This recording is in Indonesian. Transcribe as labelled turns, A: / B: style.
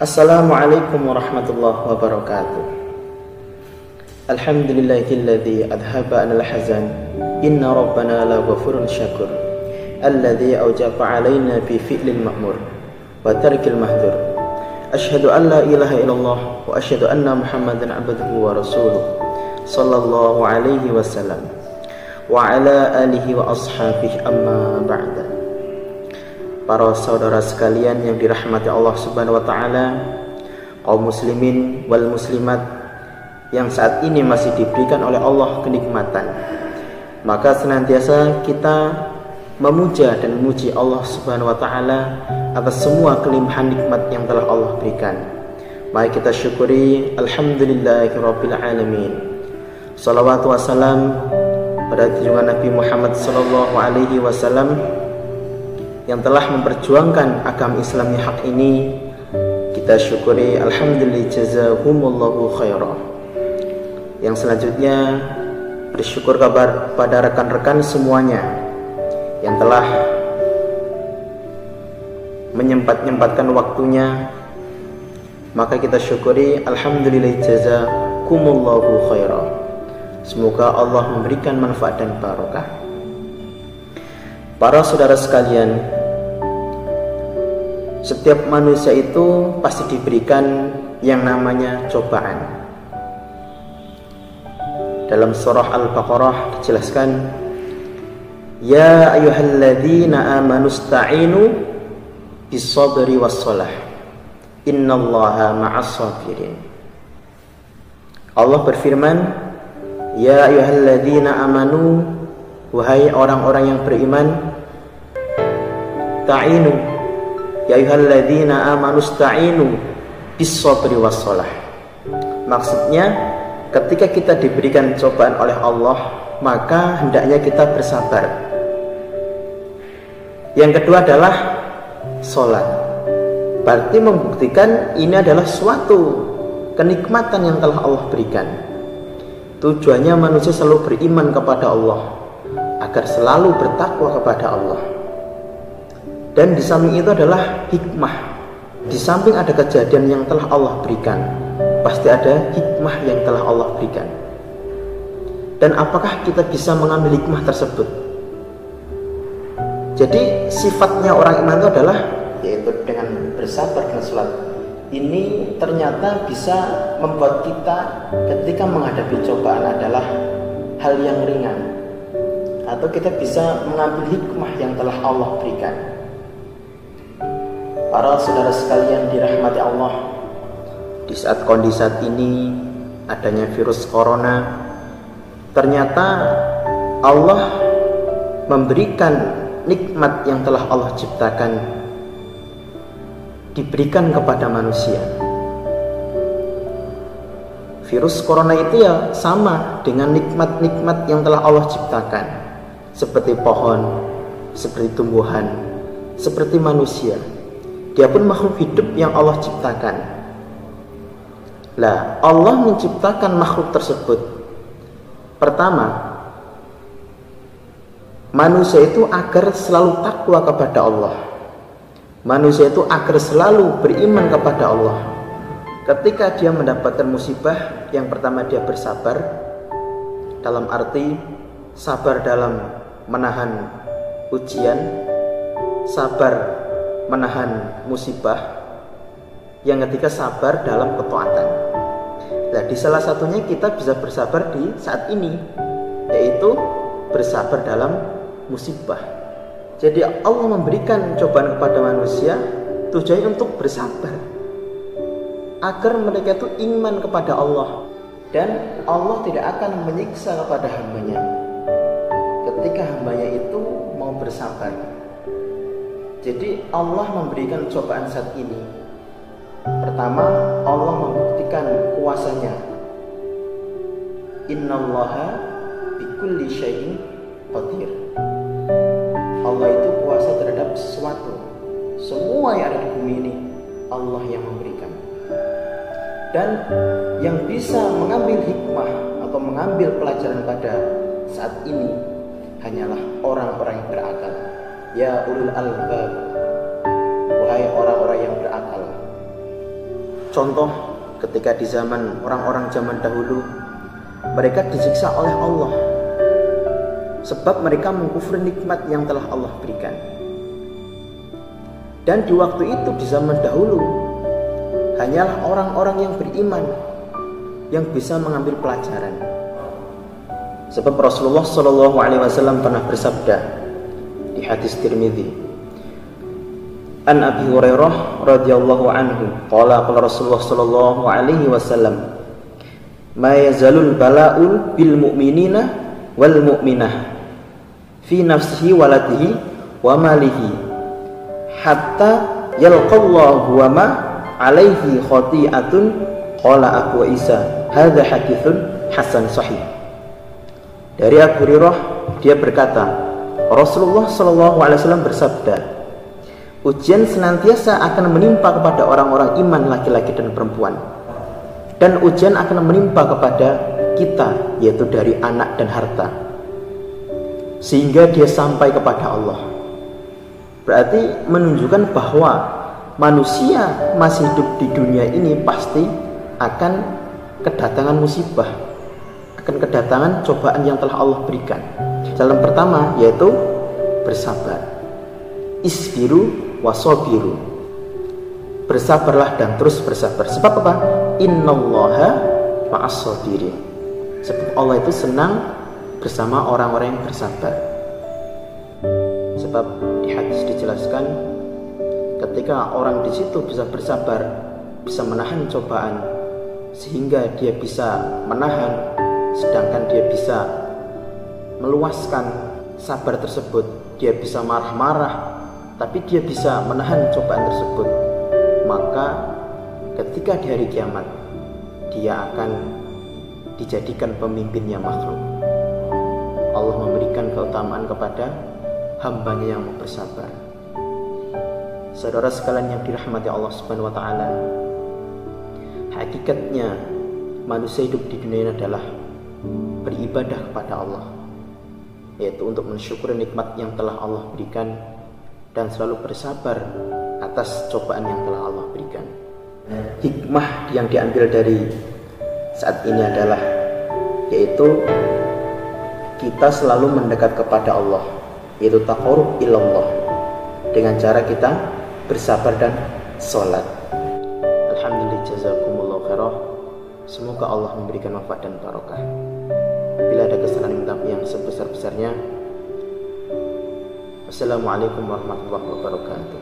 A: Assalamualaikum warahmatullahi wabarakatuh. Alhamdulillahilladzi adhaba anil hazan. Inna rabbana la ghafurun syakur. Alladzi aujaba alaina bi fi'lil ma'mur wa tarkil mahdur. Asyhadu an la ilaha illallah wa asyhadu anna Muhammadan abduhu wa rasuluh sallallahu alaihi wasallam wa ala alihi wa ashabihi amma ba'da. Para saudara sekalian yang dirahmati Allah Subhanahu wa taala, kaum muslimin wal muslimat yang saat ini masih diberikan oleh Allah kenikmatan, maka senantiasa kita memuja dan memuji Allah Subhanahu wa taala atas semua kelimpahan nikmat yang telah Allah berikan. Mari kita syukuri, alhamdulillahirabbil alamin. Shalawat wassalam pada junjungan Nabi Muhammad sallallahu alaihi wasallam yang telah memperjuangkan agama Islam yang hak ini. Kita syukuri, alhamdulillah, jazakumullahu khairah. Yang selanjutnya bersyukur kabar pada rekan-rekan semuanya yang telah menyempatkan waktunya, maka kita syukuri, alhamdulillah, jazakumullahu khairah. Semoga Allah memberikan manfaat dan barokah. Para saudara sekalian, setiap manusia itu pasti diberikan yang namanya cobaan. Dalam surah Al-Baqarah dijelaskan, ya ayyuhalladzina amanu ista'inu bis-sabri was-shalah innallaha ma'as-sabirin. Allah berfirman, ya ayyuhalladzina amanu, wahai orang-orang yang beriman, ta'inu, ya ayyuhalladzina amanu ista'inu bis-sabri was-shalah. Maksudnya, ketika kita diberikan cobaan oleh Allah, maka hendaknya kita bersabar. Yang kedua adalah sholat. Berarti membuktikan ini adalah suatu kenikmatan yang telah Allah berikan. Tujuannya manusia selalu beriman kepada Allah, agar selalu bertakwa kepada Allah. Dan di samping itu adalah hikmah. Di samping ada kejadian yang telah Allah berikan, pasti ada hikmah yang telah Allah berikan. Dan apakah kita bisa mengambil hikmah tersebut? Jadi sifatnya orang iman itu adalah, yaitu dengan bersabar dan sholat. Ini ternyata bisa membuat kita ketika menghadapi cobaan adalah hal yang ringan, atau kita bisa mengambil hikmah yang telah Allah berikan. Para saudara sekalian dirahmati Allah, di saat kondisi saat ini adanya virus corona, ternyata Allah memberikan nikmat yang telah Allah ciptakan, diberikan kepada manusia. Virus corona itu ya sama dengan nikmat-nikmat yang telah Allah ciptakan, seperti pohon, seperti tumbuhan, seperti manusia. Dia pun makhluk hidup yang Allah ciptakan. Lah, Allah menciptakan makhluk tersebut. Pertama, manusia itu agar selalu takwa kepada Allah. Manusia itu agar selalu beriman kepada Allah. Ketika dia mendapatkan musibah, yang pertama dia bersabar, dalam arti sabar dalam menahan ujian, sabar menahan musibah. Yang ketiga, sabar dalam ketaatan. Nah, di salah satunya kita bisa bersabar di saat ini, yaitu bersabar dalam musibah. Jadi Allah memberikan cobaan kepada manusia tujuannya untuk bersabar, agar mereka itu iman kepada Allah, dan Allah tidak akan menyiksa kepada hambanya ketika hambanya itu mau bersabar. Jadi Allah memberikan cobaan saat ini. Pertama, Allah membuktikan kuasanya. Innallaha bikulli syai'in qadir. Allah itu kuasa terhadap sesuatu. Semua yang ada di bumi ini Allah yang memberikan. Dan yang bisa mengambil hikmah atau mengambil pelajaran pada saat ini hanyalah orang-orang yang berakal. Ya ulul albab, wahai orang-orang yang berakal. Contoh ketika di zaman orang-orang zaman dahulu, mereka disiksa oleh Allah sebab mereka mengkufuri nikmat yang telah Allah berikan. Dan di waktu itu, di zaman dahulu, hanyalah orang-orang yang beriman yang bisa mengambil pelajaran. Sebab Rasulullah SAW pernah bersabda di hadis Tirmidzi, An Abi Hurairah radhiyallahu anhu, qala Rasulullah SAW, ma yazalul bala'ul bil mu'minina wal mu'minah fi nafsihi waladihi wa malihi hatta yalqallahu wa ma alaihi khati'atun. Qala Abu Isa, hadza haditsun hasan sahih. Dari Abu Hurairah, dia berkata, Rasulullah SAW bersabda, ujian senantiasa akan menimpa kepada orang-orang iman laki-laki dan perempuan, dan ujian akan menimpa kepada kita, yaitu dari anak dan harta, sehingga dia sampai kepada Allah. Berarti menunjukkan bahwa manusia masih hidup di dunia ini pasti akan kedatangan musibah, akan kedatangan cobaan yang telah Allah berikan. Jalan pertama yaitu bersabar. Isbiru wasobiru, bersabarlah dan terus bersabar. Sebab apa? Innallaha ma'as-sabirin. Sebab Allah itu senang bersama orang-orang yang bersabar. Sebab di hadis dijelaskan, ketika orang di situ bisa bersabar, bisa menahan cobaan, sehingga dia bisa menahan, sedangkan dia bisa meluaskan sabar tersebut, dia bisa marah-marah, tapi dia bisa menahan cobaan tersebut, maka ketika di hari kiamat dia akan dijadikan pemimpinnya makhluk. Allah memberikan keutamaan kepada hambanya yang bersabar. Saudara sekalian yang dirahmati Allah Subhanahu wa taala, hakikatnya manusia hidup di dunia ini adalah beribadah kepada Allah, yaitu untuk mensyukuri nikmat yang telah Allah berikan dan selalu bersabar atas cobaan yang telah Allah berikan. Hikmah yang diambil dari saat ini adalah, yaitu kita selalu mendekat kepada Allah, yaitu taqarrub ilallah, dengan cara kita bersabar dan sholat. Alhamdulillah, jazakumullah khairah. Semoga Allah memberikan manfaat dan barokah. Bila ada kesalahan, minta yang sebesar-besarnya. Assalamualaikum warahmatullahi wabarakatuh.